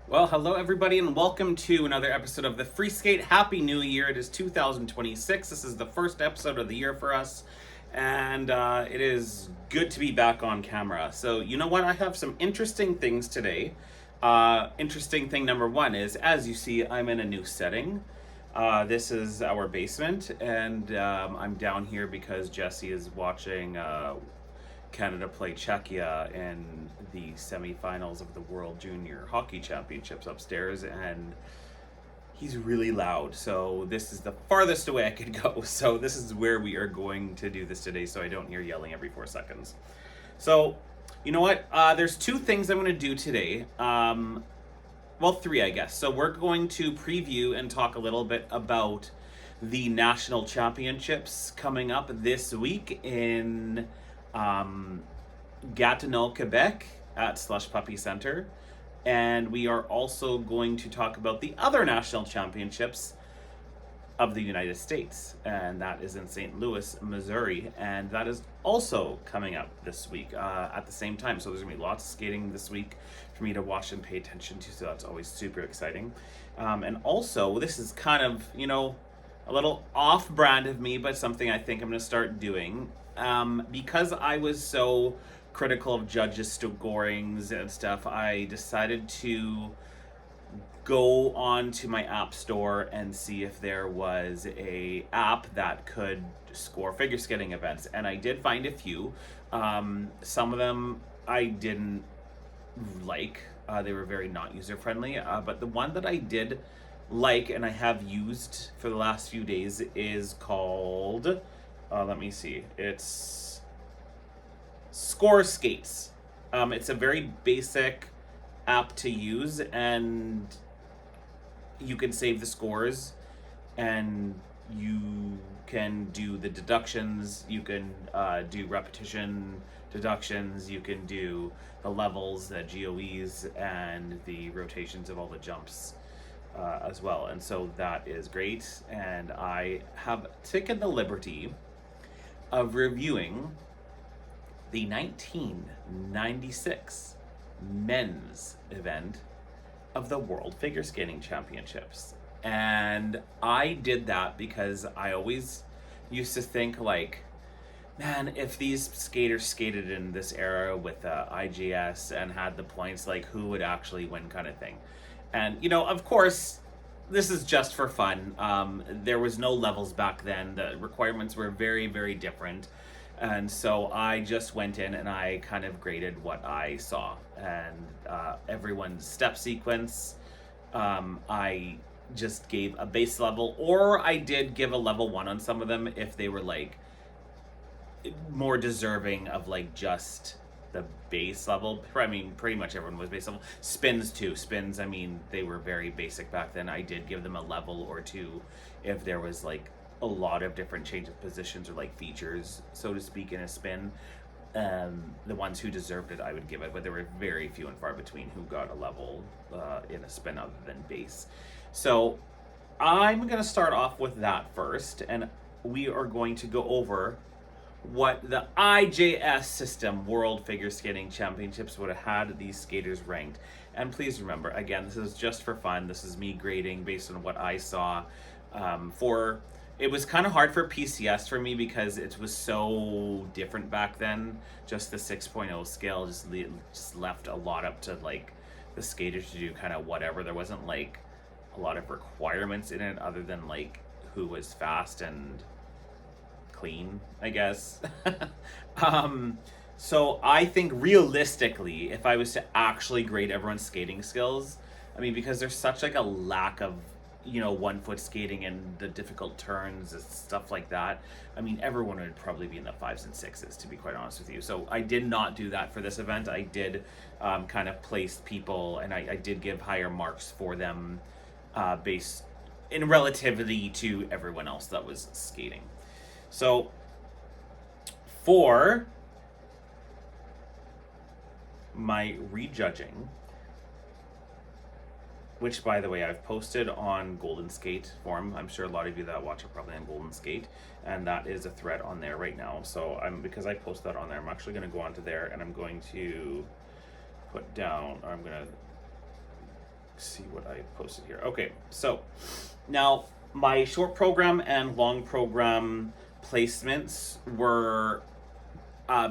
Well, hello everybody, and welcome to another episode of the Free Skate. Happy New Year! It is 2026. This is the first episode of the year for us, and it is good to be back on camera. So, you know what? I have some interesting things today. Interesting thing number one is, as you see, I'm in a new setting. This is our basement, and I'm down here because Jesse is watching Canada play Czechia in the semifinals of the World Junior Hockey Championships upstairs, and he's really loud. So this is the farthest away I could go. So this is where we are going to do this today, so I don't hear yelling every 4 seconds. So, you know what? There's two things I'm going to do today. Well, three, I guess. So we're going to preview and talk a little bit about the national championships coming up this week in Gatineau, Quebec at Slush Puppy Center. And we are also going to talk about the other national championships of the United States, and that is in St. Louis, Missouri, and that is also coming up this week at the same time. So there's gonna be lots of skating this week for me to watch and pay attention to, so that's always super exciting. And also, this is kind of, a little off-brand of me, but something I think I'm gonna start doing. Because I was so critical of judges' scorings and stuff, I decided to go on to my app store and see if there was a app that could score figure skating events, and I did find a few. Some of them I didn't like. They were very not user friendly, but the one that I did like and I have used for the last few days is called let me see, it's Score Skates. It's a very basic app to use, and you can save the scores, and you can do the deductions, you can do repetition deductions, you can do the levels, the GOEs, and the rotations of all the jumps as well. And so that is great, and I have taken the liberty of reviewing the 1996 men's event of the World Figure Skating Championships. And I did that because I always used to think, like, man, if these skaters skated in this era with IGS and had the points, like, who would actually win, kind of thing. And, of course, this is just for fun. There was no levels back then. The requirements were very, very different. And so I just went in and I kind of graded what I saw. And everyone's step sequence, I just gave a base level, or I did give a level 1 on some of them if they were, like, more deserving of, like, just the base level. I mean, pretty much everyone was base level. Spins too. Spins, I mean, they were very basic back then. I did give them a level or two if there was, like, a lot of different change of positions or, like, features, so to speak, in a spin. The ones who deserved it, I would give it, but there were very few and far between who got a level in a spin other than base. So I'm going to start off with that first, and we are going to go over what the IJS system World Figure Skating Championships would have had these skaters ranked. And please remember, again, this is just for fun. This is me grading based on what I saw. It was kind of hard for PCS for me because it was so different back then. Just the 6.0 scale just left a lot up to, like, the skaters to do kind of whatever. There wasn't, like, a lot of requirements in it other than, like, who was fast and clean, I guess. So I think realistically, if I was to actually grade everyone's skating skills, I mean, because there's such, like, a lack of 1 foot skating and the difficult turns and stuff like that, I mean, everyone would probably be in the 5s and 6s, to be quite honest with you. So I did not do that for this event. I did kind of place people, and I did give higher marks for them based in relativity to everyone else that was skating. So for my rejudging, which, by the way, I've posted on Golden Skate forum. I'm sure a lot of you that watch are probably on Golden Skate, and that is a thread on there right now. So because I post that on there, I'm actually going to go onto there and I'm going to put down, or I'm going to see what I posted here. Okay, so now my short program and long program placements were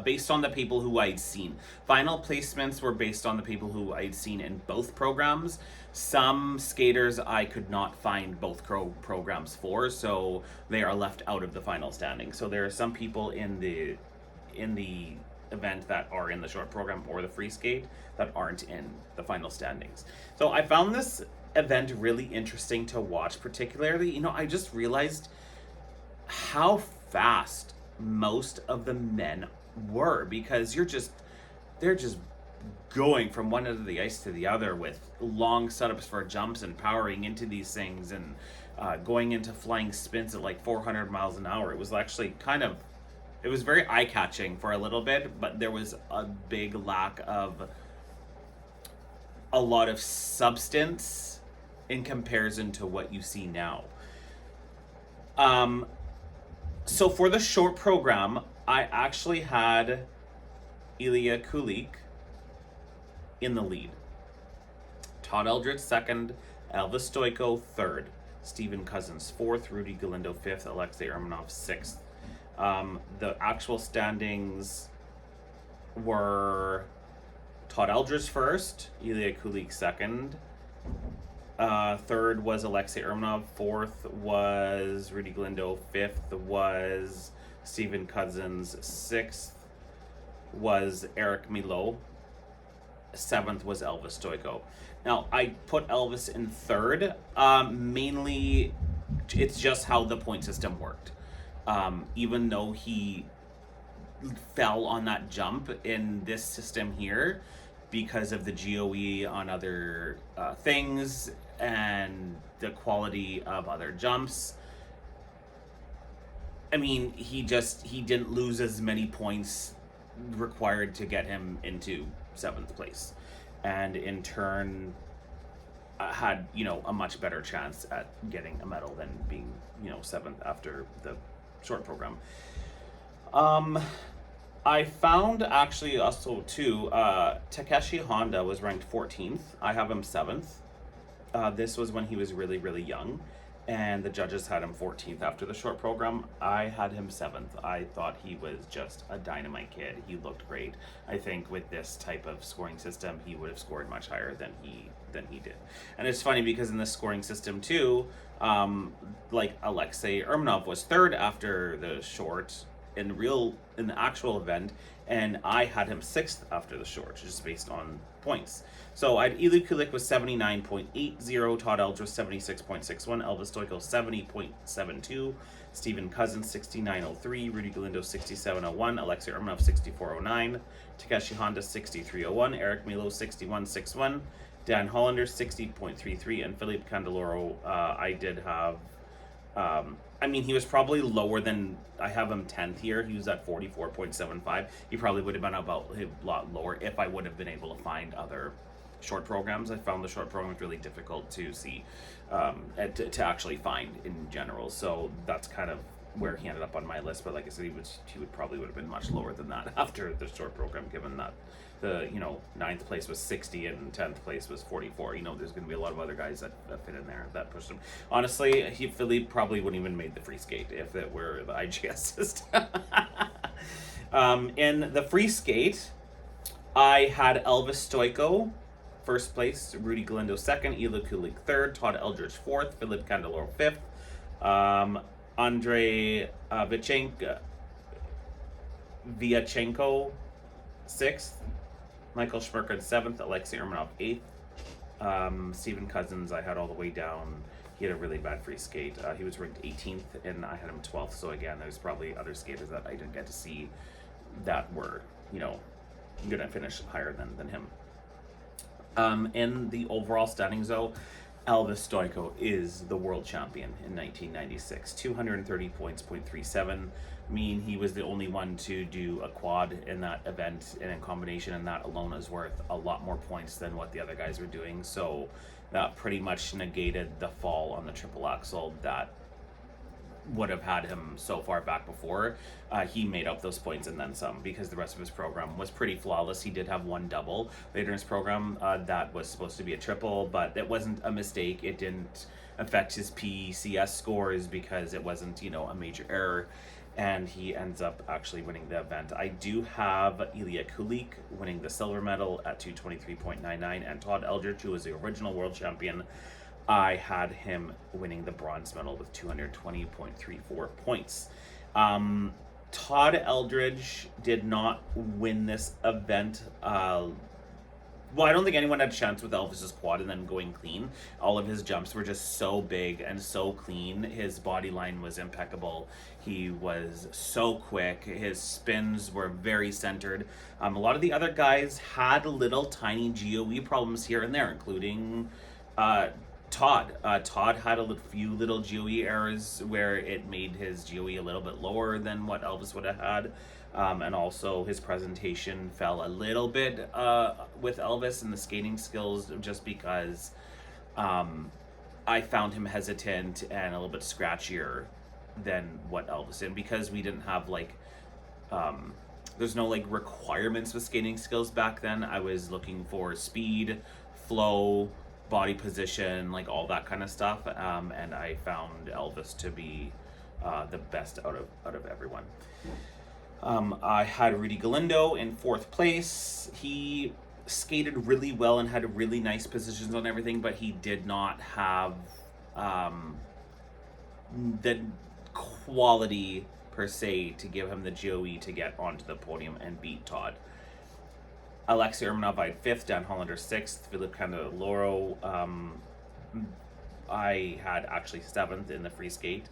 based on the people who I'd seen. Final placements were based on the people who I'd seen in both programs. Some skaters I could not find both programs for, so they are left out of the final standing. So there are some people in the event that are in the short program or the free skate that aren't in the final standings. So I found this event really interesting to watch, particularly, I just realized how fast most of the men were, because they're just going from one end of the ice to the other with long setups for jumps and powering into these things and going into flying spins at like 400 miles an hour. It was actually it was very eye-catching for a little bit, but there was a big lack of a lot of substance in comparison to what you see now. So for the short program, I actually had Ilya Kulik in the lead. Todd Eldredge second, Elvis Stoyko third, Steven Cousins fourth, Rudy Galindo fifth, Alexei Urmanov sixth. The actual standings were Todd Eldredge first, Ilya Kulik second, third was Alexei Urmanov, fourth was Rudy Galindo, fifth was Steven Cousins, sixth was Eric Milo, seventh was Elvis Stoyko. Now, I put Elvis in third. Mainly, it's just how the point system worked. Even though he fell on that jump in this system here because of the GOE on other things and the quality of other jumps, I mean, he didn't lose as many points required to get him into 7th place, and in turn had a much better chance at getting a medal than being 7th after the short program. I found actually also too Takeshi Honda was ranked 14th. I have him 7th. This was when he was really, really young, and the judges had him 14th after the short program. I had him 7th. I thought he was just a dynamite kid. He looked great. I think with this type of scoring system, he would have scored much higher than he did. And it's funny because in this scoring system too, like Alexei Urmanov was 3rd after the short in the actual event, and I had him 6th after the short, just based on points. So I had Ilya Kulik was 79.80, Todd Eldredge was 76.61, Elvis Stoyko 70.72, Steven Cousins 69.03, Rudy Galindo 67.01, Alexei Urmanov 64.09, Takeshi Honda 63.01, Eric Milo 61.61, Dan Hollander 60.33, and Philippe Candeloro, I did have he was probably lower than, I have him 10th here. He was at 44.75. He probably would have been about a lot lower if I would have been able to find other short programs. I found the short programs really difficult to see, to actually find in general. So that's kind of where he ended up on my list. But like I said, he would probably would have been much lower than that after the short program, given that the 9th place was 60 and 10th place was 44. There's going to be a lot of other guys that fit in there that pushed him. Honestly, Philippe probably wouldn't even made the free skate if it were the IGS system. In the free skate, I had Elvis Stoyko 1st place, Rudy Galindo 2nd, Ilya Kulik 3rd, Todd Eldredge 4th, Philippe Candeloro 5th, Andrei Vyachenko 6th, Michael Schmerkin 7th, Alexei Urmanov 8th, Steven Cousins I had all the way down. He had a really bad free skate. He was ranked 18th, and I had him 12th. So again, there's probably other skaters that I didn't get to see that were, going to finish higher than him. In the overall standings, though, Elvis Stoyko is the world champion in 1996. 230 points, .37. He was the only one to do a quad in that event, and in combination, and that alone is worth a lot more points than what the other guys were doing. So that pretty much negated the fall on the triple axel that would have had him so far back before. He made up those points and then some, because the rest of his program was pretty flawless. He did have one double later in his program that was supposed to be a triple, but it wasn't a mistake. It didn't affect his PCS scores because it wasn't, a major error. And he ends up actually winning the event. I do have Ilya Kulik winning the silver medal at 223.99, and Todd Eldridge, who was the original world champion, I had him winning the bronze medal with 220.34 points. Todd Eldridge did not win this event. Well, I don't think anyone had a chance with Elvis's quad and then going clean. All of his jumps were just so big and so clean. His body line was impeccable. He was so quick. His spins were very centered. A lot of the other guys had little tiny GOE problems here and there, including Todd. Todd had a few little GOE errors where it made his GOE a little bit lower than what Elvis would have had. And also his presentation fell a little bit with Elvis and the skating skills, just because I found him hesitant and a little bit scratchier than what Elvis did, because we didn't have there's no requirements with skating skills back then. I was looking for speed, flow, body position, all that kind of stuff, and I found Elvis to be the best out of everyone. I had Rudy Galindo in 4th place. He skated really well and had really nice positions on everything, but he did not have the quality per se to give him the GOE to get onto the podium and beat Todd. Alexei Urmanov, I had 5th, Dan Hollander 6th, Philip Candeloro, I had actually 7th in the free skate.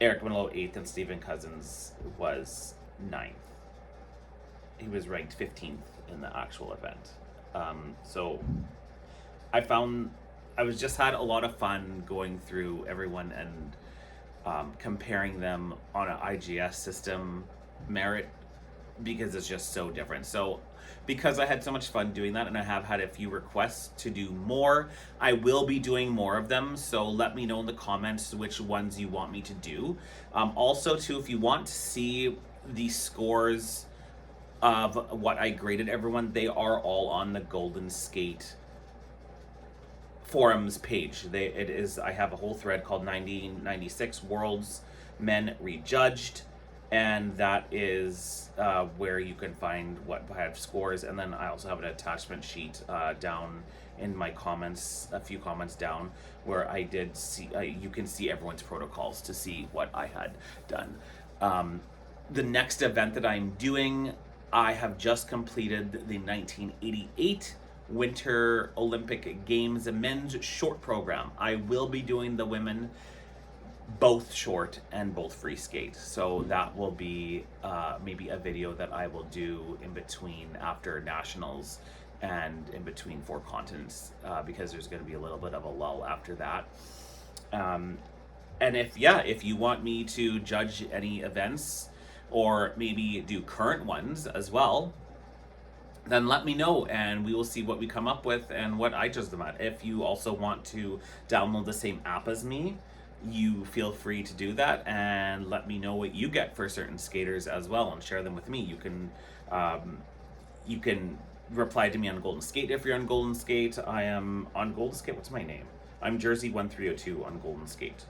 Eric Manolo 8th, and Stephen Cousins was 9th. He was ranked 15th in the actual event. So I had a lot of fun going through everyone and comparing them on an IGS system merit, because it's just so different. So because I had so much fun doing that, and I have had a few requests to do more, I will be doing more of them. So let me know in the comments which ones you want me to do. Also too, if you want to see the scores of what I graded everyone, they are all on the Golden Skate forums page. I have a whole thread called 1996 Worlds Men Rejudged, and that is where you can find what I have scores. And then I also have an attachment sheet down in my comments, a few comments down, where I did see, you can see everyone's protocols to see what I had done. The next event that I'm doing, I have just completed the 1988 Winter Olympic Games men's short program. I will be doing the women both short and both free skate, so that will be maybe a video that I will do in between after nationals and in between 4 continents, because there's going to be a little bit of a lull after that. And if you want me to judge any events or maybe do current ones as well, then let me know and we will see what we come up with and what I judge them at. If you also want to download the same app as me, you feel free to do that and let me know what you get for certain skaters as well and share them with me. You can reply to me on Golden Skate if you're on Golden Skate. I am on Golden Skate. What's my name? I'm Jersey1302 on Golden Skate.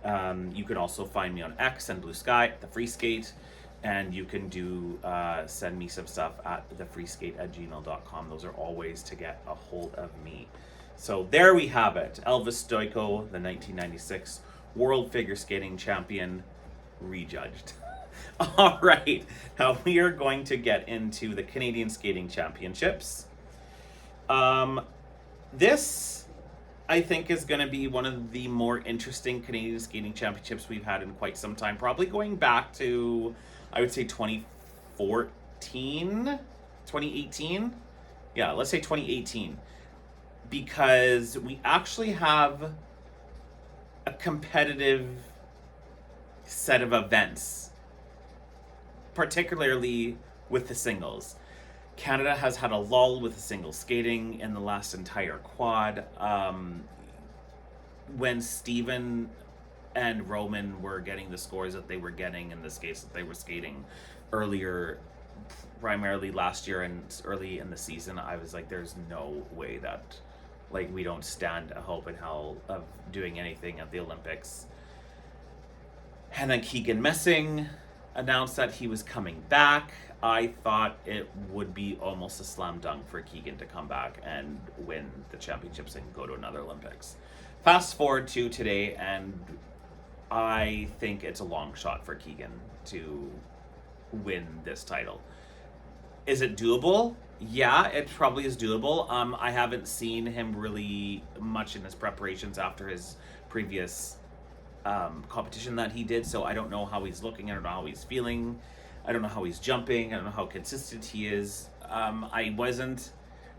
You can also find me on X and Blue Sky at The Free Skate, and you can send me some stuff at thefreeskate@gmail.com. Those are all ways to get a hold of me. So there we have it. Elvis Stojko, the 1996 World Figure Skating Champion, rejudged. All right, now we are going to get into the Canadian Skating Championships. This, I think, is going to be one of the more interesting Canadian Skating Championships we've had in quite some time. Probably going back to, I would say, 2018? Yeah, let's say 2018. Because we actually have a competitive set of events, particularly with the singles. Canada has had a lull with the singles skating in the last entire quad. When Stephen and Roman were getting the scores that they were getting in the skates that they were skating earlier, primarily last year and early in the season, I was like, there's no way that, like, we don't stand a hope in hell of doing anything at the Olympics. And then Keegan Messing announced that he was coming back. I thought it would be almost a slam dunk for Keegan to come back and win the championships and go to another Olympics. Fast forward to today, and I think it's a long shot for Keegan to win this title. Is it doable? Yeah, it probably is doable. I haven't seen him really much in his preparations after his previous competition that he did, so I don't know how he's looking. I don't know how he's feeling. I don't know how he's jumping. I don't know how consistent he is. I wasn't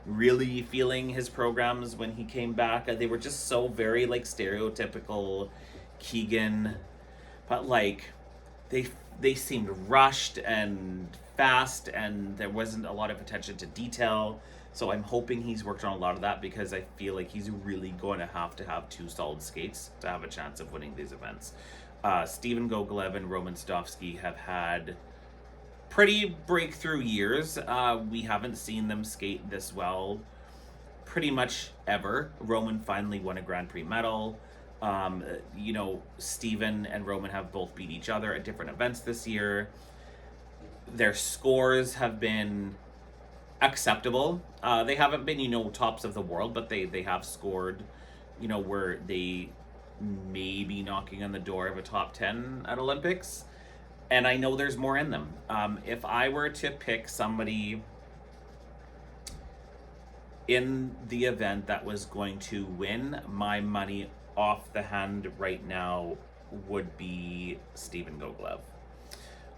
really feeling his programs when he came back. They were just so very like stereotypical Keegan, but like they seemed rushed and fast, and there wasn't a lot of attention to detail. So I'm hoping he's worked on a lot of that, because I feel like he's really going to have two solid skates to have a chance of winning these events. Steven Gogolev and Roman Sadovsky have had pretty breakthrough years. We haven't seen them skate this well pretty much ever. Roman finally won a Grand Prix medal. Steven and Roman have both beat each other at different events this year. Their scores have been acceptable. They haven't been, tops of the world, but they have scored, where they may be knocking on the door of a top 10 at Olympics. And I know there's more in them. If I were to pick somebody in the event that was going to win, my money off the hand right now would be Steven Gogolev.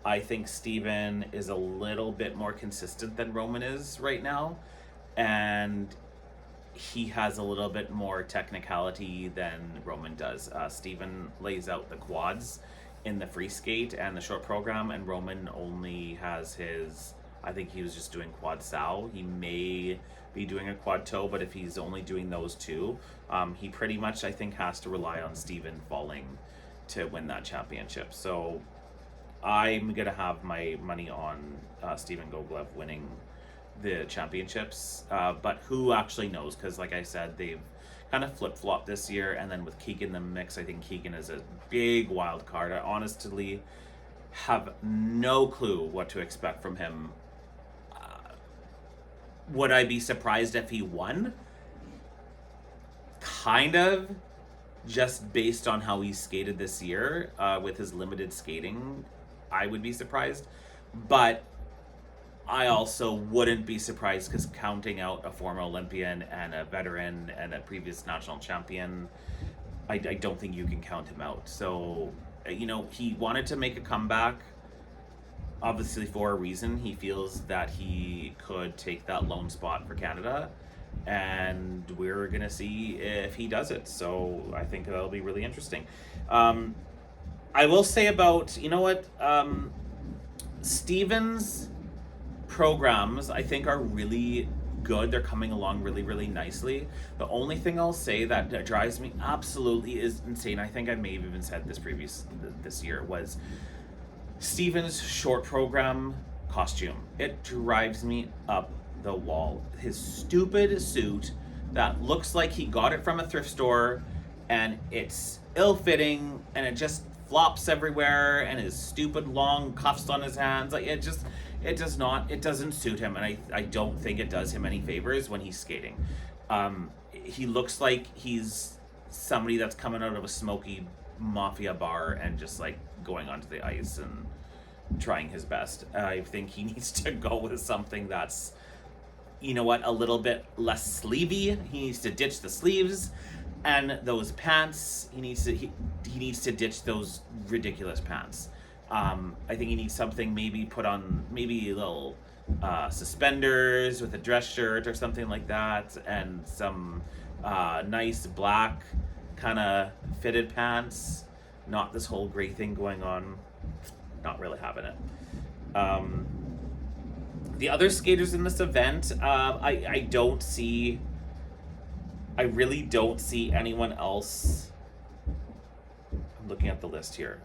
I think Steven is a little bit more consistent than Roman is right now, and he has a little bit more technicality than Roman does. Steven lays out the quads in the free skate and the short program, and Roman only has his, I think he was just doing quad sow. He may be doing a quad toe, but if he's only doing those two, he pretty much, I think, has to rely on Steven falling to win that championship. So I'm going to have my money on Steven Gogolev winning the championships, but who actually knows? Because like I said, they've kind of flip-flopped this year, and then with Keegan in the mix, I think Keegan is a big wild card. I honestly have no clue what to expect from him. Would I be surprised if he won? Kind of, just based on how he skated this year, with his limited skating, I would be surprised. But I also wouldn't be surprised, because counting out a former Olympian and a veteran and a previous national champion, I don't think you can count him out. So, he wanted to make a comeback, obviously for a reason. He feels that he could take that lone spot for Canada, and we're going to see if he does it. So I think that'll be really interesting. I will say about, Steven's programs, I think, are really good. They're coming along really, really nicely. The only thing I'll say that drives me absolutely is insane, I think I may have even said this year, was Steven's short program costume. It drives me up the wall. His stupid suit that looks like he got it from a thrift store, and it's ill-fitting, and it just flops everywhere, and his stupid long cuffs on his hands, like it doesn't suit him, and I don't think it does him any favors when he's skating. He looks like he's somebody that's coming out of a smoky mafia bar and just like going onto the ice and trying his best. I think he needs to go with something that's, a little bit less sleevey. He needs to ditch the sleeves and those pants. He needs to ditch those ridiculous pants. I think he needs something, maybe put on maybe a little suspenders with a dress shirt or something like that, and some nice black kind of fitted pants. Not this whole gray thing going on. Not really having it. The other skaters in this event, I really don't see anyone else looking at the list here.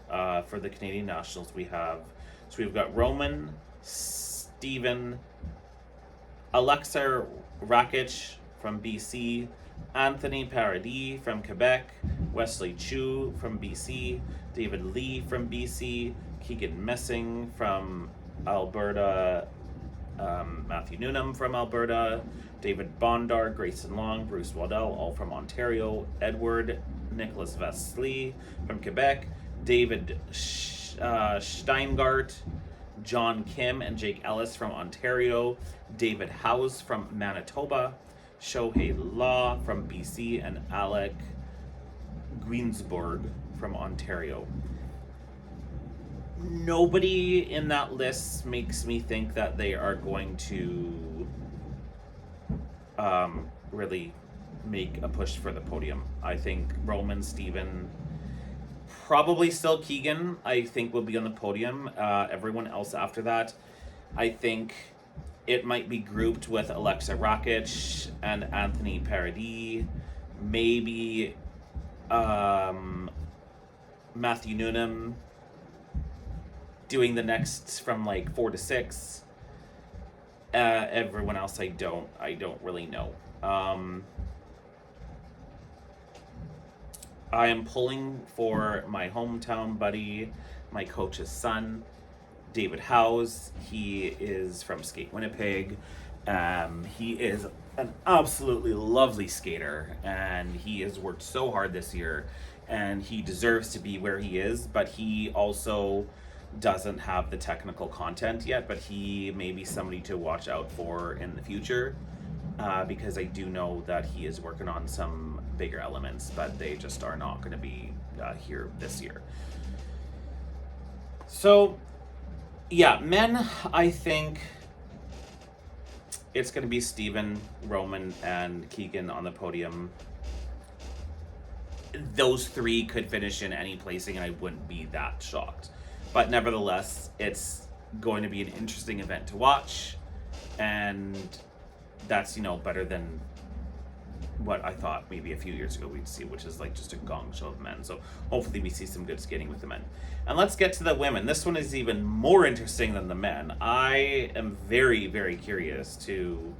For the Canadian Nationals, we've got Roman, Steven, Alexa Rakic from BC, Anthony Paradis from Quebec, Wesley Chu from BC, David Lee from BC, Keegan Messing from Alberta, Matthew Newnham from Alberta, David Bondar, Grayson Long, Bruce Waddell, all from Ontario, Edward Nicholas Vesely from Quebec, David Steingart, John Kim and Jake Ellis from Ontario, David Howes from Manitoba, Shohei Law from BC, and Alec Greensburg from Ontario. Nobody in that list makes me think that they are going to really make a push for the podium. I think Roman, Steven, probably still Keegan, I think will be on the podium. Everyone else after that, I think it might be grouped with Alexa Rakic and Anthony Paradis, maybe Matthew Newnham doing the next from like 4 to 6. Everyone else I don't really know. I am pulling for my hometown buddy, my coach's son, David Howes. He is from Skate Winnipeg. He is an absolutely lovely skater, and he has worked so hard this year, and he deserves to be where he is, but he also doesn't have the technical content yet, but he may be somebody to watch out for in the future, because I do know that he is working on some bigger elements, but they just are not going to be here this year. So yeah, men, I think it's going to be Steven, Roman, and Keegan on the podium. Those three could finish in any placing, and I wouldn't be that shocked. But nevertheless, it's going to be an interesting event to watch, and that's, better than what I thought maybe a few years ago we'd see, which is like just a gong show of men. So hopefully we see some good skating with the men. And let's get to the women. This one is even more interesting than the men. I am very, very curious to,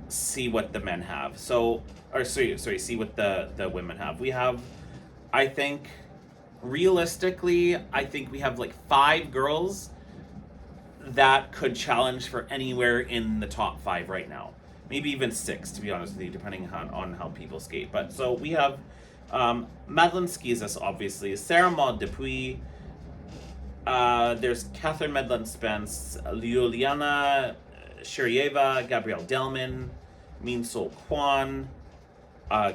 see what the men have. See what the women have. We have, I think, realistically, we have like 5 girls that could challenge for anywhere in the top 5 right now. Maybe even 6, to be honest with you, depending on how people skate. But so we have Madeline Skizas, obviously, Sarah Maud Dupuis, there's Catherine Medlin Spence, Lyuliana Shirieva, Gabrielle Delman, Min Sol Kwan,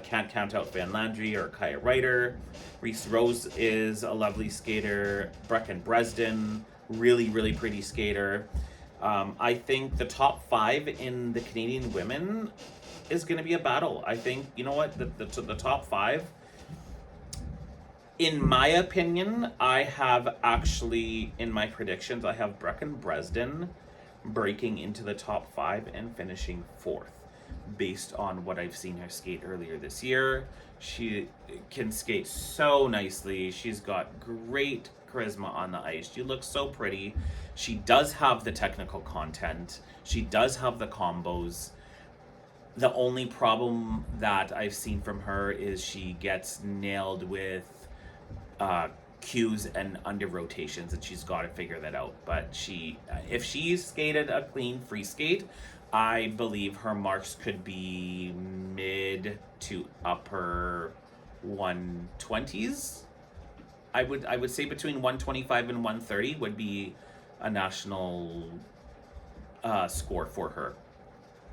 can't count out Van Landry or Kaya Ryder. Reese Rose is a lovely skater. Brecken Bresden, really, really pretty skater. I think the top 5 in the Canadian women is going to be a battle. I think, the top 5, in my opinion, I have actually, in my predictions, I have Brecken Bresden breaking into the top 5 and finishing 4th. Based on what I've seen her skate earlier this year. She can skate so nicely. She's got great charisma on the ice. She looks so pretty. She does have the technical content. She does have the combos. The only problem that I've seen from her is she gets nailed with cues and under rotations, and she's got to figure that out. But if she skated a clean free skate, I believe her marks could be mid to upper 120s. I would say between 125 and 130 would be a national score for her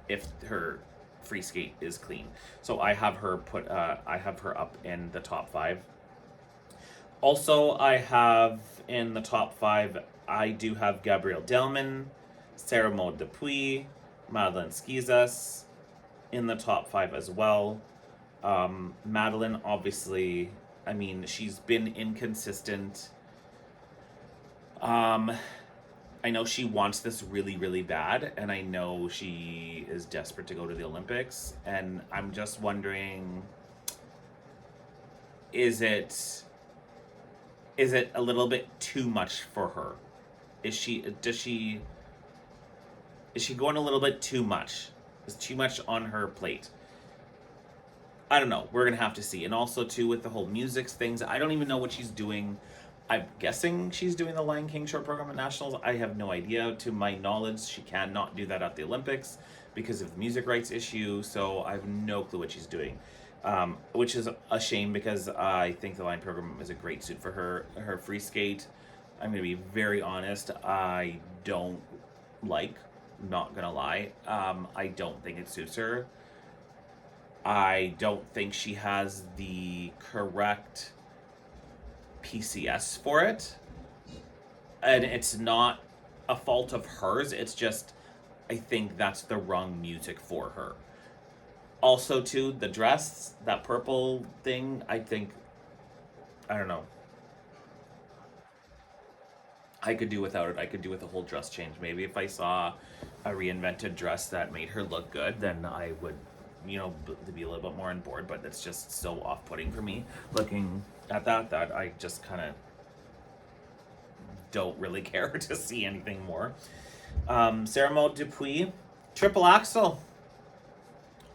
if her free skate is clean. So I have her up in the top 5. Also, I have in the top 5, I do have Gabrielle Delman, Sarah Maud Dupuis, Madeline Skizas in the top 5 as well. Madeline, obviously, she's been inconsistent. I know she wants this really, really bad, and I know she is desperate to go to the Olympics, and I'm just wondering is it a little bit too much for her? Is she going a little bit too much? Is too much on her plate? I don't know. We're gonna have to see. And also too with the whole music things, I don't even know what she's doing. I'm guessing she's doing the Lion King short program at nationals. I have no idea. To my knowledge, she cannot do that at the Olympics because of the music rights issue. So I have no clue what she's doing, which is a shame because I think the Lion program is a great suit for her. Her free skate, I'm gonna be very honest. I don't like. Not gonna lie. I don't think it suits her. I don't think she has the correct PCS for it. And it's not a fault of hers, it's just I think that's the wrong music for her. Also, too, the dress, that purple thing, I don't know. I could do without it. I could do with a whole dress change. Maybe if I saw a reinvented dress that made her look good, then I would, be a little bit more on board. But it's just so off-putting for me looking at that I just kind of don't really care to see anything more. Sarah Maud Dupuis, triple axel.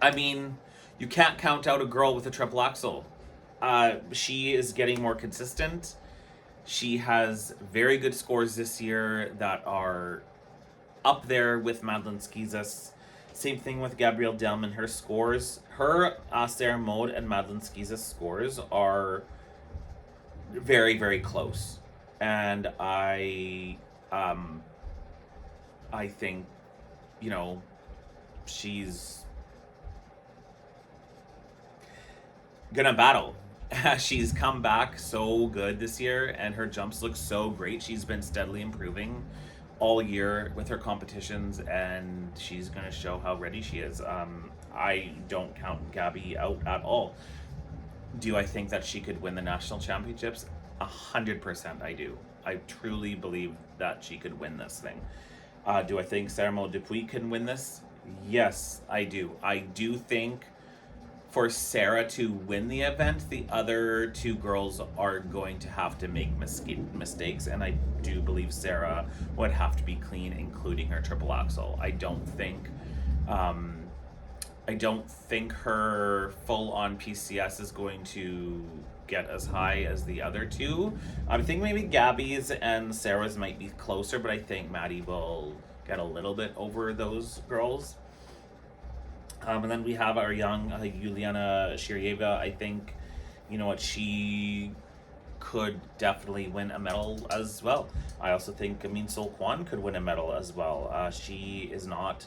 I mean, you can't count out a girl with a triple axel. She is getting more consistent. She has very good scores this year that are up there with Madeline Skizas. Same thing with Gabrielle Delman. Her scores, Sarah Maud and Madeline Skizas scores are very, very close. And I think, she's gonna battle. She's come back so good this year, and her jumps look so great. She's been steadily improving all year with her competitions, and she's gonna show how ready she is. I don't count Gabby out at all. Do I think that she could win the national championships? 100% I do. I truly believe that she could win this thing. Do I think Sarah Maud Dupuis can win this? Yes, I do. I do think for Sarah to win the event, the other two girls are going to have to make mistakes, and I do believe Sarah would have to be clean, including her triple axel. I don't think her full on PCS is going to get as high as the other two. I think maybe Gabby's and Sarah's might be closer, but I think Maddie will get a little bit over those girls. And then we have our young Yuliana Shirieva. I think, she could definitely win a medal as well. I also think Amin Sol Kwan could win a medal as well. She is not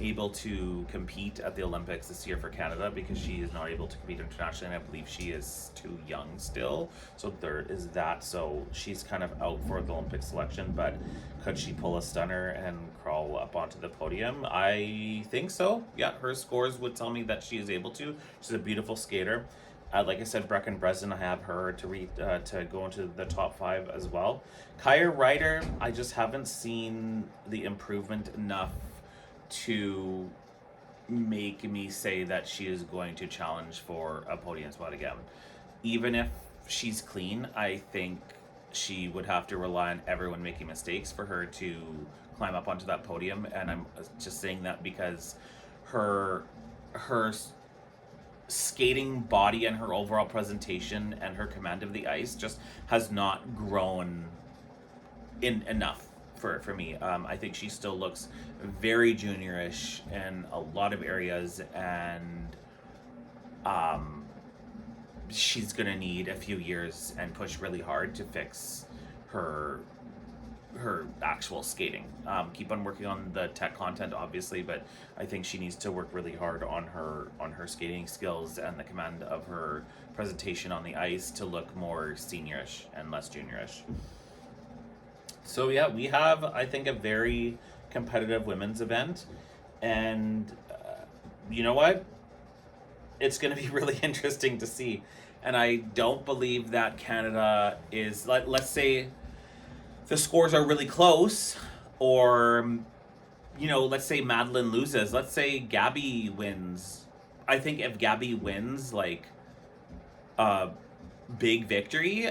able to compete at the Olympics this year for Canada because she is not able to compete internationally, and I believe she is too young still. So there is that. So she's kind of out for the Olympic selection, but could she pull a stunner and crawl up onto the podium? I think so. Yeah, her scores would tell me that she is able to. She's a beautiful skater. Like I said, Brecken Breslin, I have her to go into the top 5 as well. Kaya Ryder, I just haven't seen the improvement enough to make me say that she is going to challenge for a podium spot again. Even if she's clean, I think she would have to rely on everyone making mistakes for her to climb up onto that podium. And I'm just saying that because her skating body and her overall presentation and her command of the ice just has not grown in enough for me. I think she still looks very juniorish in a lot of areas, and she's gonna need a few years and push really hard to fix her actual skating. Keep on working on the tech content, obviously, but I think she needs to work really hard on her skating skills and the command of her presentation on the ice to look more seniorish and less juniorish. So yeah, we have, I think, a very competitive women's event, and you know what? It's going to be really interesting to see. And I don't believe that Canada is, let's say the scores are really close, or let's say Madeline loses, let's say Gabby wins. I think if Gabby wins, like big victory,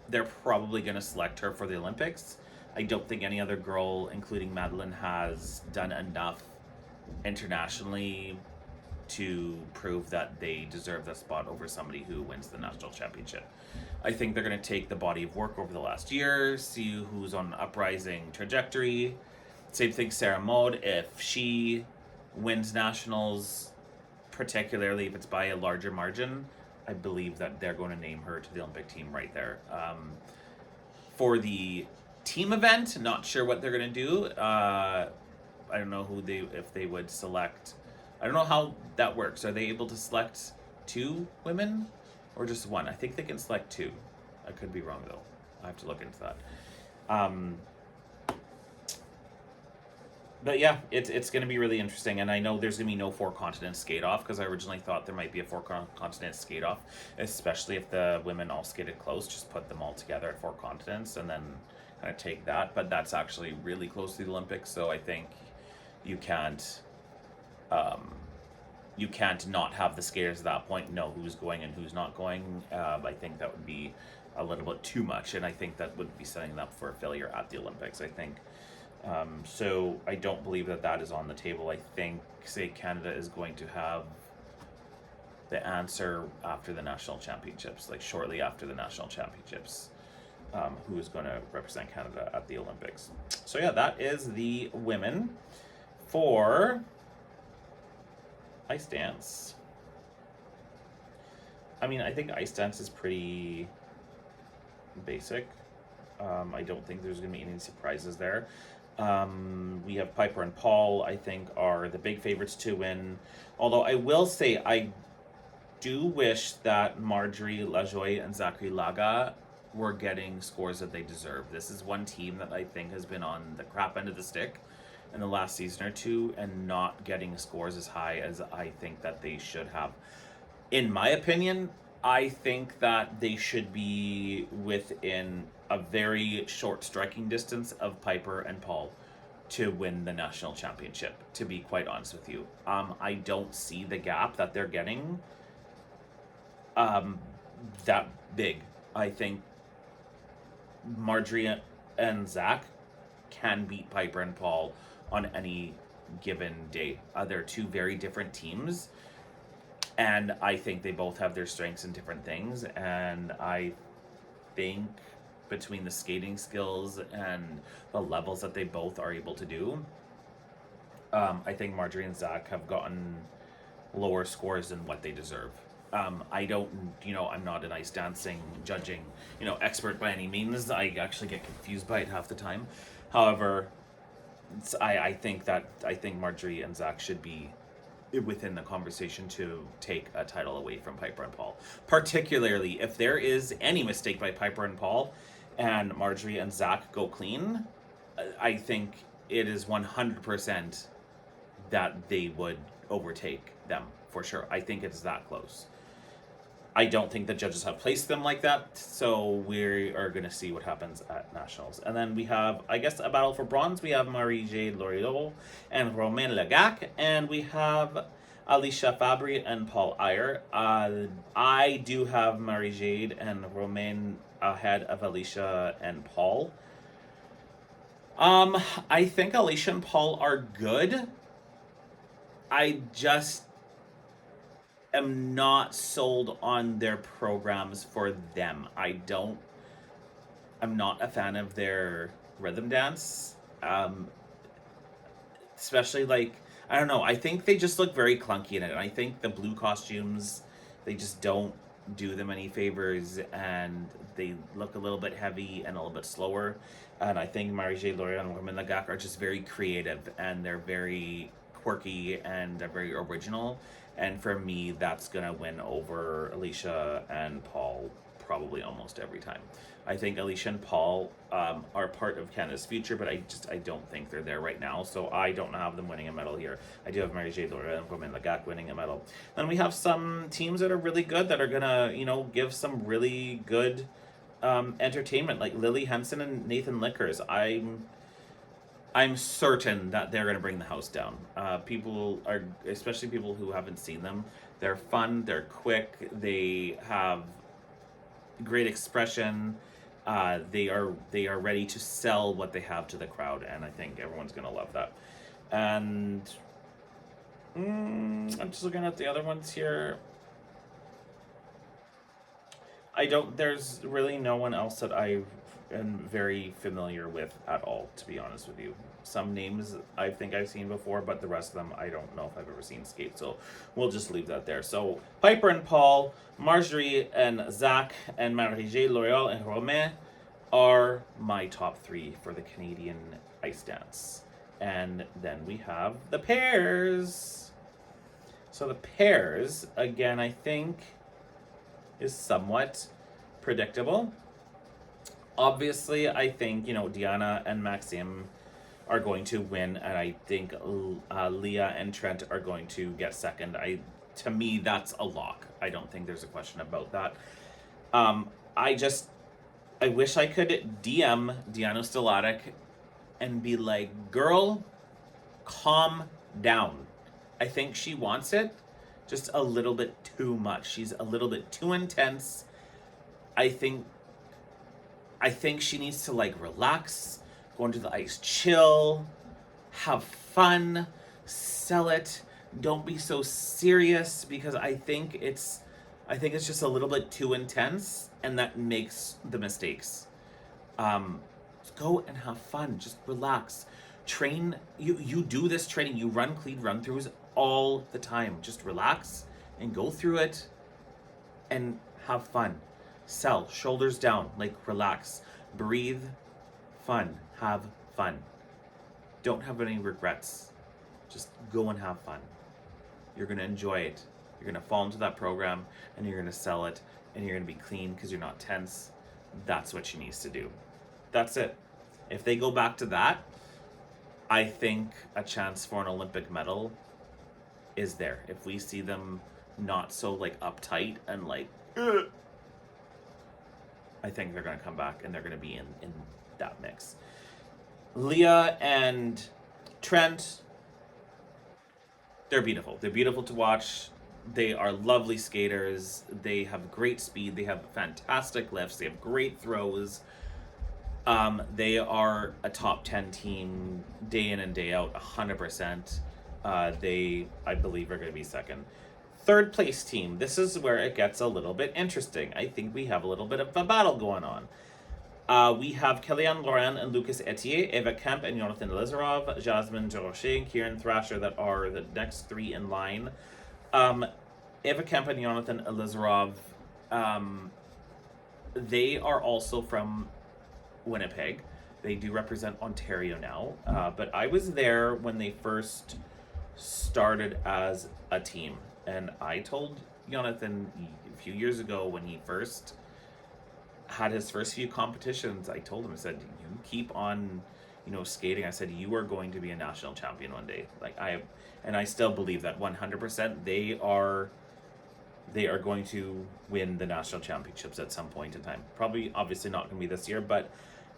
they're probably going to select her for the Olympics. I don't think any other girl, including Madeline, has done enough internationally to prove that they deserve that spot over somebody who wins the national championship. I think they're going to take the body of work over the last year, see who's on an uprising trajectory. Same thing, Sarah Maud. If she wins nationals, particularly if it's by a larger margin, I believe that they're going to name her to the Olympic team right there. For the team event, not sure what they're going to do. I don't know if they would select. I don't know how that works. Are they able to select 2 women or just 1? I think they can select 2. I could be wrong though. I have to look into that. But yeah, it's going to be really interesting, and I know there's going to be no 4 continents skate off, because I originally thought there might be a 4 continents skate off, especially if the women all skated close. Just put them all together at 4 continents and then kind of take that. But that's actually really close to the Olympics, so I think you can't not have the skaters at that point know who's going and who's not going. I think that would be a little bit too much, and I think that would be setting them up for a failure at the Olympics, I think. So I don't believe that is on the table. I think, say, Canada is going to have the answer after the national championships, like shortly after the national championships, who is going to represent Canada at the Olympics. So yeah, that is the women. For ice dance, I mean, I think ice dance is pretty basic. I don't think there's going to be any surprises there. We have Piper and Paul, I think, are the big favorites to win. Although I will say, I do wish that Marjorie Lajoie and Zachary Laga were getting scores that they deserve. This is one team that I think has been on the crap end of the stick in the last season or two and not getting scores as high as I think that they should have. In my opinion, I think that they should be within a very short striking distance of Piper and Paul to win the national championship, to be quite honest with you. I don't see the gap that they're getting that big. I think Marjorie and Zach can beat Piper and Paul on any given day. They're 2 very different teams, and I think they both have their strengths in different things, and I think between the skating skills and the levels that they both are able to do, I think Marjorie and Zach have gotten lower scores than what they deserve. I don't, I'm not an ice dancing judging, expert by any means. I actually get confused by it half the time. However, I think Marjorie and Zach should be within the conversation to take a title away from Piper and Paul. Particularly if there is any mistake by Piper and Paul and Marjorie and Zach go clean, I think it is 100% that they would overtake them for sure. I think it's that close. I don't think the judges have placed them like that, so we are going to see what happens at Nationals. And then we have, I guess, a battle for bronze. We have Marie-Jade Loriot and Romain Legac, and we have Alicia Fabry and Paul Iyer. I do have Marie-Jade and Romain ahead of Alicia and Paul. I think Alicia and Paul are good. I just am not sold on their programs for them. I'm not a fan of their rhythm dance. Especially I don't know, I think they just look very clunky in it. I think the blue costumes, they just don't do them any favors, and they look a little bit heavy and a little bit slower. And I think Marie-Jade Loriot and Romain Legac are just very creative, and they're very quirky, and they're very original. And for me, that's going to win over Alicia and Paul probably almost every time. I think Alicia and Paul are part of Canada's future, but I don't think they're there right now. So I don't have them winning a medal here. I do have Marie-Jade Loriot and Romain Legac winning a medal. Then we have some teams that are really good that are going to, give some really good entertainment, like Lily Henson and Nathan Lickers. I'm certain that they're going to bring the house down. People are, especially people who haven't seen them, they're fun, they're quick, they have, great expression. They are ready to sell what they have to the crowd, and I think everyone's gonna love that. And I'm just looking at the other ones here. I don't. There's really no one else that I am very familiar with at all, to be honest with you. Some names I think I've seen before, but the rest of them I don't know if I've ever seen skate. So we'll just leave that there. So Piper and Paul, Marjorie and Zach, and Marie-Jay, L'Oreal, and Romain are my top three for the Canadian ice dance. And then we have the pairs. So the pairs, again, I think is somewhat predictable. Obviously, I think, Diana and Maxime are going to win, and I think Leah and Trent are going to get second. To me, that's a lock. I don't think there's a question about that. I wish I could DM Diana Stolatic and be like, girl, calm down. I think she wants it just a little bit too much. She's a little bit too intense. I think she needs to relax, go into the ice, chill, have fun, sell it. Don't be so serious, because I think it's just a little bit too intense, and that makes the mistakes. Go and have fun. Just relax. Train. You do this training. You run clean run-throughs all the time. Just relax and go through it and have fun. Sell. Shoulders down. Relax. Breathe. Fun. Have fun. Don't have any regrets. Just go and have fun. You're going to enjoy it. You're going to fall into that program, and you're going to sell it, and you're going to be clean because you're not tense. That's what she needs to do. That's it. If they go back to that, I think a chance for an Olympic medal is there. If we see them not so uptight and ugh, I think they're going to come back, and they're going to be in that mix. Leah and Trent, they're beautiful. They're beautiful to watch. They are lovely skaters. They have great speed. They have fantastic lifts. They have great throws. They are a top 10 team day in and day out, 100%. They, I believe, are going to be second. Third place team. This is where it gets a little bit interesting. I think we have a little bit of a battle going on. We have Kellyanne Laurent and Lucas Etier, Eva Kemp and Jonathan Lizarov, Jasmine Durocher and Kieran Thrasher that are the next three in line. Eva Kemp and Jonathan Lizarov, they are also from Winnipeg. They do represent Ontario now, but I was there when they first started as a team, and I told Jonathan a few years ago when he first had his first few competitions, I told him, I said, you keep on skating. I said, you are going to be a national champion one day. I still believe that 100%. They are going to win the national championships at some point in time. Probably, obviously not going to be this year, but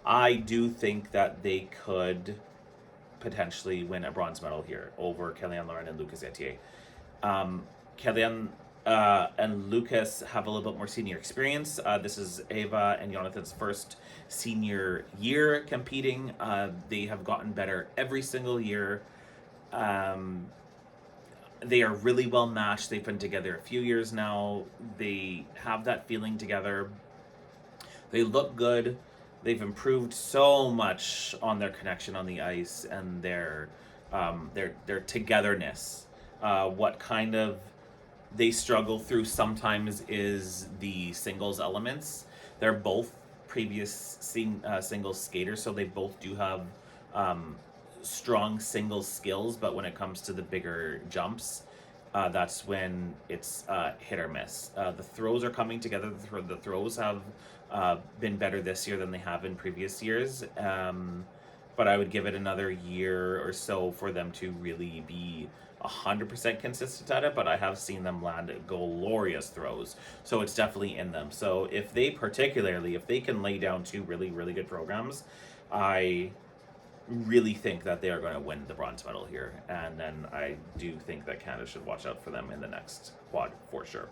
I do think that they could potentially win a bronze medal here over Kellyanne Laurent and Lucas Etier. Kellyanne and Lucas have a little bit more senior experience. This is Eva and Jonathan's first senior year competing. They have gotten better every single year. They are really well matched. They've been together a few years now. They have that feeling together. They look good. They've improved so much on their connection on the ice and their togetherness. What kind of they struggle through sometimes is the singles elements. They're both previous singles skaters, so they both do have strong singles skills, but when it comes to the bigger jumps, that's when it's hit or miss. The throws are coming together. The throws have been better this year than they have in previous years, but I would give it another year or so for them to really be 100% consistent at it, but I have seen them land glorious throws, so it's definitely in them. So if they can lay down two really, really good programs, I really think that they are going to win the bronze medal here, and then I do think that Canada should watch out for them in the next quad for sure.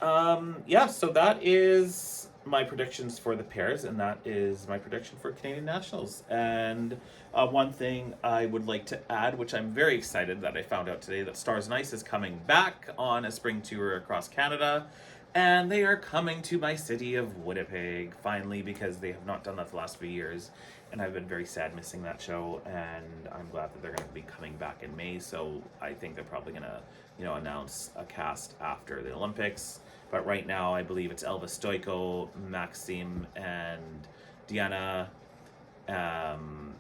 Yeah, so that is my predictions for the pairs, and that is my prediction for Canadian Nationals. And one thing I would like to add, which I'm very excited that I found out today, that Stars and Ice is coming back on a spring tour across Canada. And they are coming to my city of Winnipeg finally, because they have not done that the last few years. And I've been very sad missing that show, and I'm glad that they're going to be coming back in May. So I think they're probably going to, announce a cast after the Olympics. But right now, I believe it's Elvis Stoico, Maxime, and Diana, um,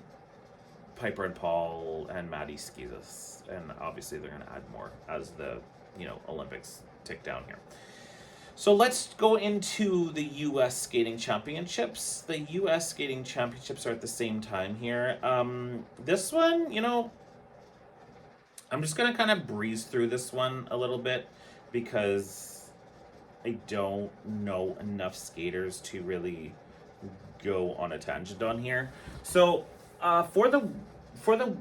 Piper and Paul, and Maddie Schizas. And obviously, they're going to add more as the Olympics tick down here. So let's go into the U.S. Skating Championships. The U.S. Skating Championships are at the same time here. This one, I'm just going to kind of breeze through this one a little bit because I don't know enough skaters to really go on a tangent on here. So for the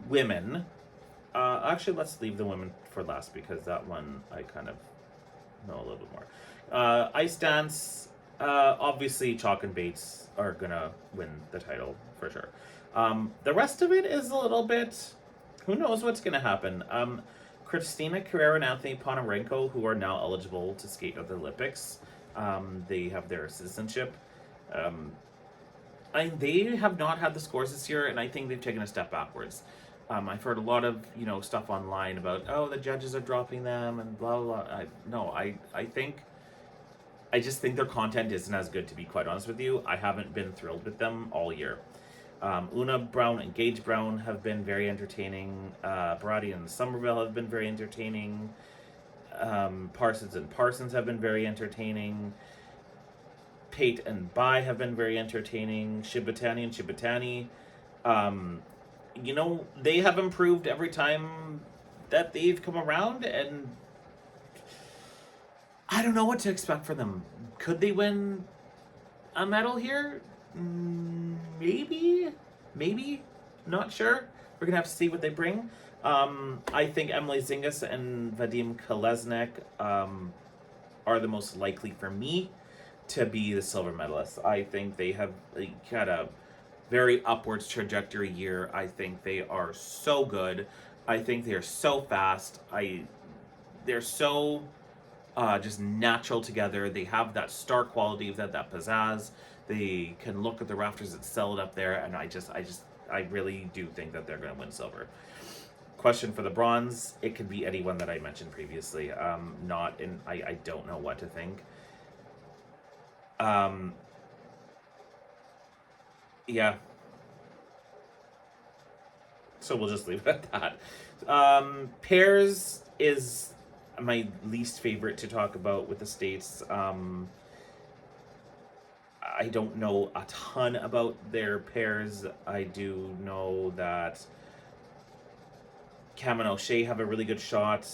women, actually let's leave the women for last because that one I kind of know a little bit more. Ice dance, obviously Chalk and Bates are gonna win the title for sure. The rest of it is a little bit, who knows what's gonna happen. Christina Carrera and Anthony Ponomarenko, who are now eligible to skate at the Olympics, they have their citizenship. They have not had the scores this year, and I think they've taken a step backwards. I've heard a lot of stuff online about the judges are dropping them and blah blah. No, I just think their content isn't as good, to be quite honest with you. I haven't been thrilled with them all year. Una Brown and Gage Brown have been very entertaining. Barati and Somerville have been very entertaining. Parsons and Parsons have been very entertaining. Pate and Bai have been very entertaining. Shibatani and Shibatani. They have improved every time that they've come around, and I don't know what to expect from them. Could they win a medal here? Maybe. Not sure. We're going to have to see what they bring. I think Emily Zingas and Vadim Kolesnik are the most likely for me to be the silver medalists. I think they have got a very upwards trajectory year. I think they are so good. I think they are so fast. They're so just natural together. They have that star quality, that pizzazz. They can look at the rafters and sell it up there, and I really do think that they're going to win silver. Question for the bronze: it could be anyone that I mentioned previously. I don't know what to think. Yeah. So we'll just leave it at that. Pairs is my least favorite to talk about with the States. I don't know a ton about their pairs. I do know that Cam and O'Shea have a really good shot.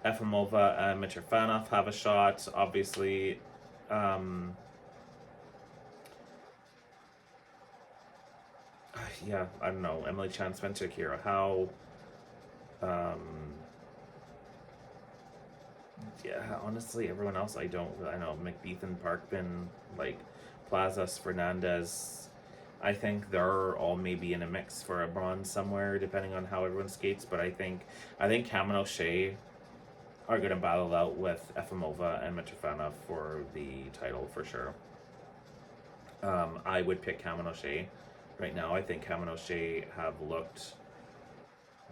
Efimova and Mitrofanov have a shot, obviously. Yeah, I don't know. Emily Chan, Spencer, Kira Howe. Yeah, honestly, everyone else I know. McBeathan, Parkman, Plazas, Fernandez. I think they're all maybe in a mix for a bronze somewhere, depending on how everyone skates. But I think Cam and O'Shea are going to battle out with Efimova and Mitrofanov for the title for sure. I would pick Cam and O'Shea right now. I think Cam and O'Shea have looked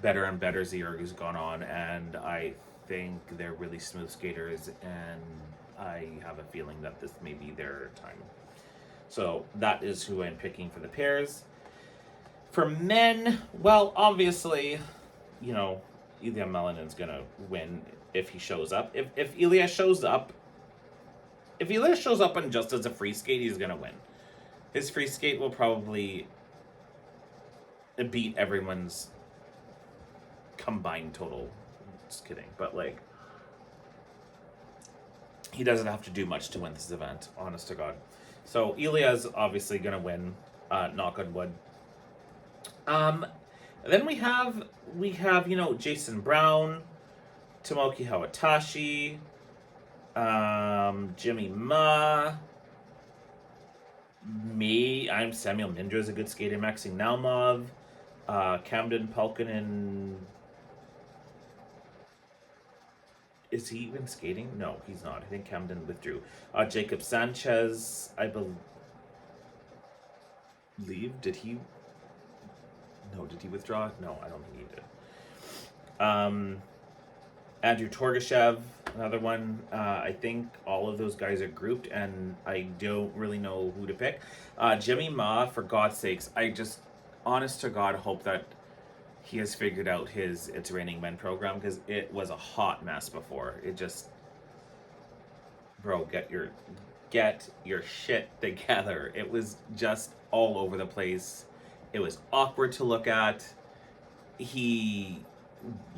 better and better as the year has gone on, and I think they're really smooth skaters, and I have a feeling that this may be their time. So that is who I'm picking for the pairs. For men, well, obviously, Ilya Melanin's gonna win if he shows up. If Ilya shows up and just does a free skate, he's gonna win. His free skate will probably beat everyone's combined total. Just kidding, but he doesn't have to do much to win this event, honest to God. So Ilya's obviously gonna win, knock on wood. Then we have Jason Brown, Tomoki Hawatashi, Jimmy Ma. I'm Samuel Ninja is a good skater. Maxim Naumov. Camden Palkinen. Is he even skating? No, he's not. I think Camden withdrew. Jacob Sanchez, I believe. Did he? No, did he withdraw? No, I don't think he did. Andrew Torgashev, another one. I think all of those guys are grouped, and I don't really know who to pick. Jimmy Ma, for God's sakes, I just, honest to God, hope that he has figured out his It's Raining Men program, because it was a hot mess before. It just, bro, get your shit together. It was just all over the place. It was awkward to look at. He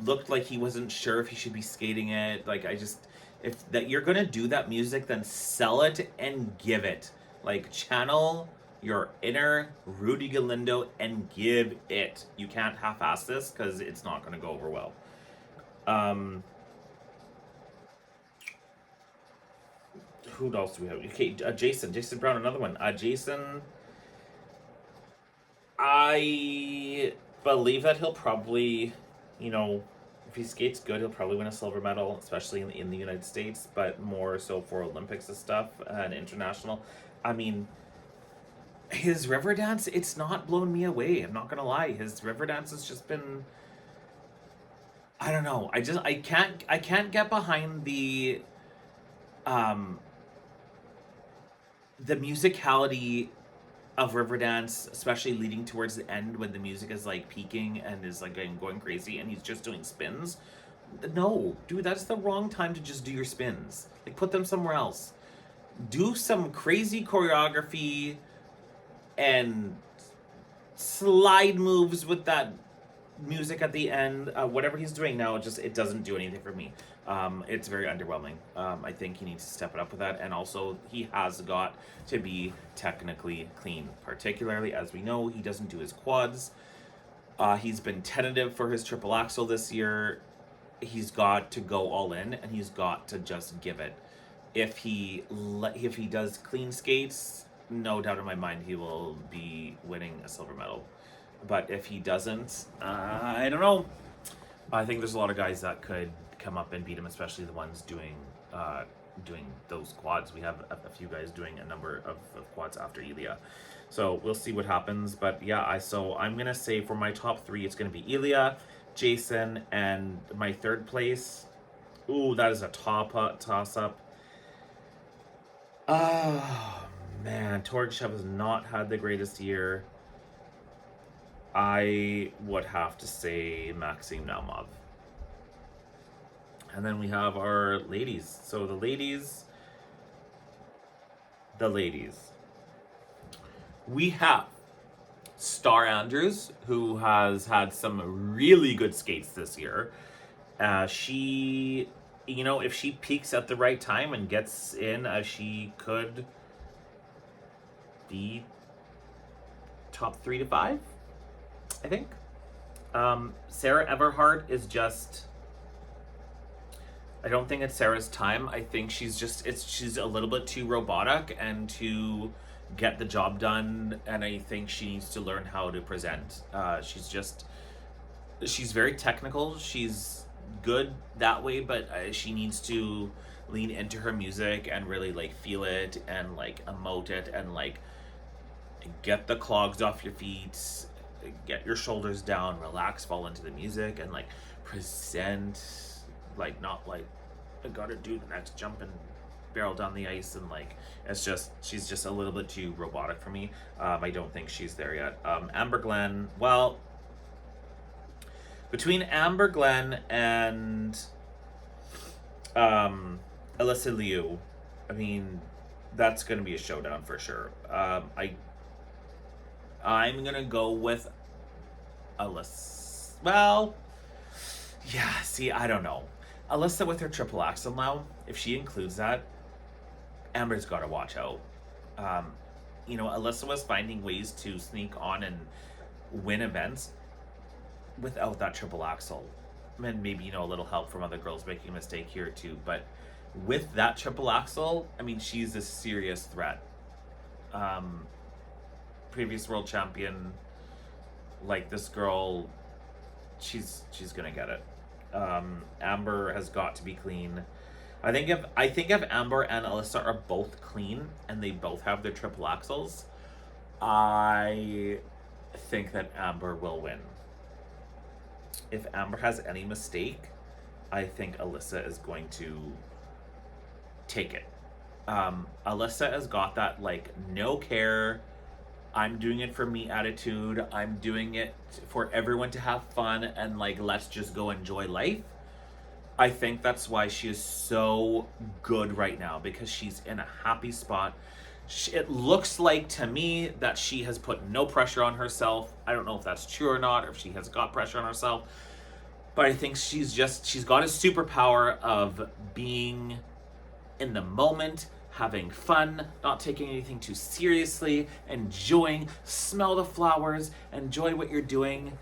looked like he wasn't sure if he should be skating it. Like, if that you're gonna do that music, then sell it and give it. Like, channel your inner Rudy Galindo and give it. You can't half-ass this, because it's not gonna go over well. Who else do we have? Okay, Jason Brown, another one. Jason, I believe that he'll probably, if he skates good, he'll probably win a silver medal, especially in the United States, but more so for Olympics and stuff and international. I mean, his river dance, it's not blown me away. I'm not gonna lie. His river dance has just been, I don't know. I can't get behind um the musicality of Riverdance, especially leading towards the end when the music is like peaking and is like going crazy, and he's just doing spins. No, dude, that's the wrong time to just do your spins. Like, put them somewhere else. Do some crazy choreography and slide moves with that music at the end. Whatever he's doing now, it doesn't do anything for me. It's very underwhelming. I think he needs to step it up with that, and also he has got to be technically clean. Particularly, as we know, he doesn't do his quads. He's been tentative for his triple axel this year. He's got to go all in, and he's got to just give it. If he does clean skates, no doubt in my mind he will be winning a silver medal. But if he doesn't, I don't know. I think there's a lot of guys that could come up and beat him, especially the ones doing those quads. We have a few guys doing a number of quads after Ilya. So we'll see what happens. But yeah, I'm gonna say for my top three, it's gonna be Ilya, Jason, and my third place. Ooh, that is a toss up. Oh man, Torgshev has not had the greatest year. I would have to say Maxim Naumov. And then we have our ladies. So the ladies. We have Star Andrews, who has had some really good skates this year. She, if she peaks at the right time and gets in, she could be top 3 to 5, I think. Sarah Everhart is just, I don't think it's Sarah's time. I think she's a little bit too robotic and to get the job done, and I think she needs to learn how to present. She's very technical. She's good that way, but she needs to lean into her music and really like feel it and like emote it and like get the clogs off your feet, get your shoulders down, relax, fall into the music, and like present. Like, not like I gotta do the next jump and barrel down the ice, and like she's just a little bit too robotic for me. I don't think she's there yet. Amber Glenn, well, between Amber Glenn and Alyssa Liu, I mean, that's gonna be a showdown for sure. I'm gonna go with Alyssa. Well, yeah, see, I don't know. Alyssa with her triple axel now, if she includes that, Amber's got to watch out. Alyssa was finding ways to sneak on and win events without that triple axel. And maybe, a little help from other girls making a mistake here too. But with that triple axel, I mean, she's a serious threat. Previous world champion, like this girl, she's gonna get it. Amber has got to be clean. I think if Amber and Alyssa are both clean and they both have their triple axels, I think that Amber will win. If Amber has any mistake, I think Alyssa is going to take it. Alyssa has got that like no care, I'm doing it for me attitude. I'm doing it for everyone to have fun and like let's just go enjoy life. I think that's why she is so good right now, because she's in a happy spot. It looks like to me that she has put no pressure on herself. I don't know if that's true or not, or if she has got pressure on herself. But I think she's got a superpower of being in the moment, having fun, not taking anything too seriously, enjoying, smell the flowers, enjoy what you're doing.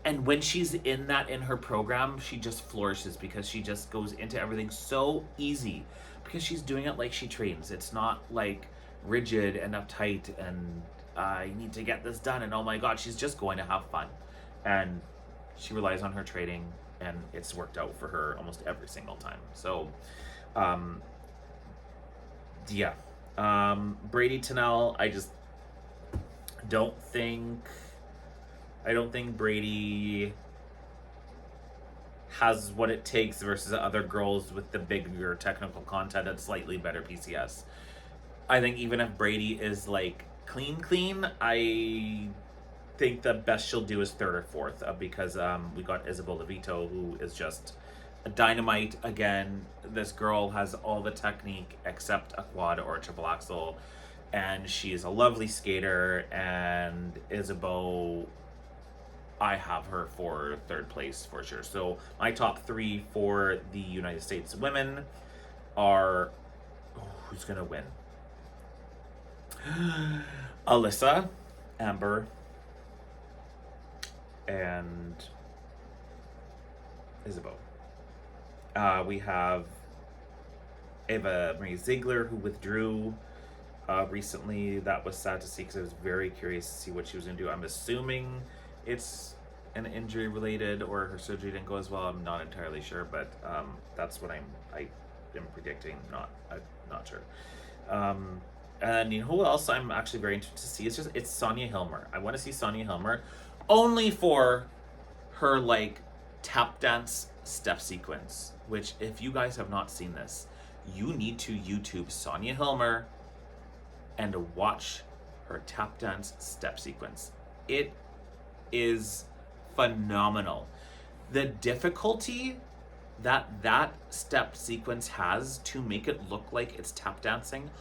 And when she's in her program, she just flourishes because she just goes into everything so easy because she's doing it like she trains. It's not like rigid and uptight and I need to get this done and oh my god, she's just going to have fun. And she relies on her training and it's worked out for her almost every single time. So, yeah. Brady Tennell, I don't think Brady has what it takes versus other girls with the bigger technical content and slightly better PCS. I think even if Brady is like clean, I think the best she'll do is third or fourth because we got Isabel Levito, who is just a dynamite. Again, this girl has all the technique except a quad or a triple axel, and she is a lovely skater. And Isabeau, I have her for third place for sure. So my top three for the United States women are who's gonna win? Alyssa, Amber, and Isabeau. We have Eva Marie Ziegler, who withdrew recently. That was sad to see because I was very curious to see what she was going to do. I'm assuming it's an injury related or her surgery didn't go as well. I'm not entirely sure, but that's what I am predicting. I'm not sure. And you know who else I'm actually very interested to see? It's Sonia Hilmer. I want to see Sonia Hilmer only for her like tap dance step sequence, which if you guys have not seen this, you need to YouTube Sonia Hilmer and watch her tap dance step sequence. It is phenomenal. The difficulty that step sequence has to make it look like it's tap dancing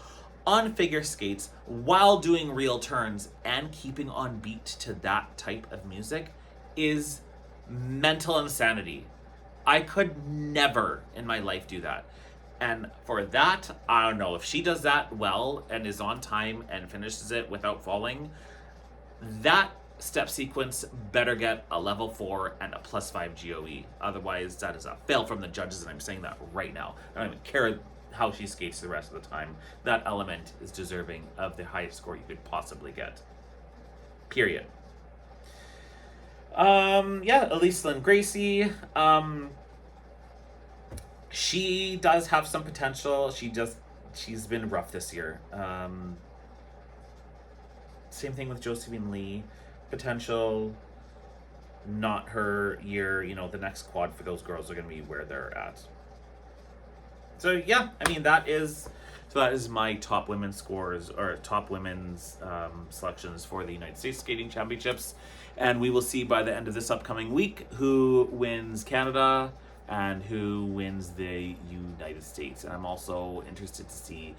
on figure skates while doing real turns and keeping on beat to that type of music is mental insanity. I could never in my life do that. And for that, I don't know, if she does that well and is on time and finishes it without falling, that step sequence better get a level 4 and a +5 GOE. Otherwise, that is a fail from the judges, and I'm saying that right now. I don't even care how she skates the rest of the time. That element is deserving of the highest score you could possibly get. Period. Elise Lynn Gracie. She does have some potential. She's been rough this year. Same thing with Josephine Lee. Potential, not her year. You know, the next quad for those girls are going to be where they're at. So yeah, I mean that is my top women's scores or top women's selections for the United States Skating Championships, and we will see by the end of this upcoming week who wins Canada and who wins the United States. And I'm also interested to see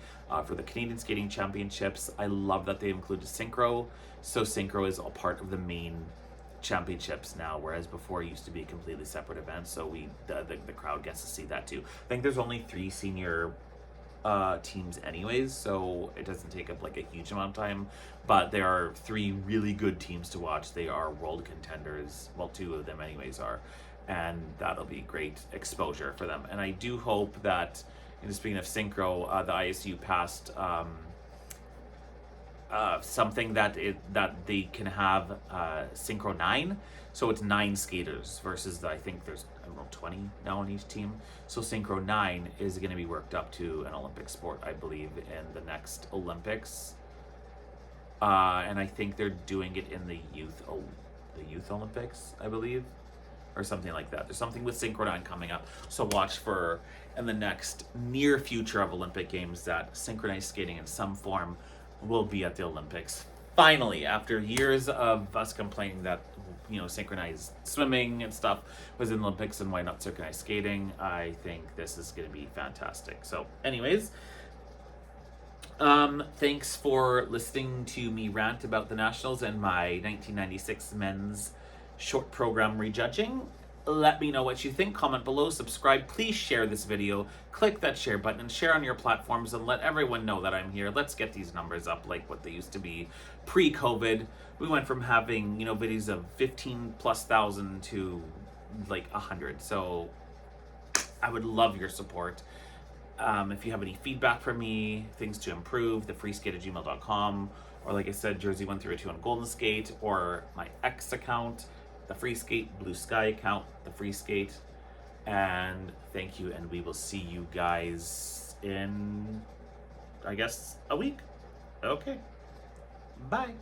for the Canadian Skating Championships. I love that they included synchro, so synchro is a part of the main championships now, whereas before it used to be a completely separate event, so the crowd gets to see that too. I think there's only 3 senior teams anyways, so it doesn't take up like a huge amount of time, but there are 3 really good teams to watch. They are world contenders, well, 2 of them anyways are, and that'll be great exposure for them. And I do hope that, speaking of synchro, the ISU passed something that they can have synchro 9, so it's 9 skaters versus I think there's, I don't know, 20 now on each team. So synchro 9 is going to be worked up to an Olympic sport, I believe, in the next Olympics. And I think they're doing it in the youth Olympics, I believe, or something like that. There's something with synchro 9 coming up, so watch for in the next near future of Olympic Games that synchronized skating in some form will be at the Olympics. Finally, after years of us complaining that, synchronized swimming and stuff was in the Olympics and why not synchronized skating, I think this is going to be fantastic. So anyways, thanks for listening to me rant about the Nationals and my 1996 men's short program rejudging. Let me know what you think. Comment below, subscribe, please share this video, click that share button and share on your platforms and let everyone know that I'm here. Let's get these numbers up like what they used to be pre-COVID. We went from having, videos of 15,000+ to like 100. So I would love your support. If you have any feedback for me, things to improve, thefreeskate@gmail.com, or like I said, Jersey1302 on Golden Skate, or my X account, the Free Skate, Blue Sky account, the Free Skate. And thank you, and we will see you guys in, I guess, a week. Okay. Bye.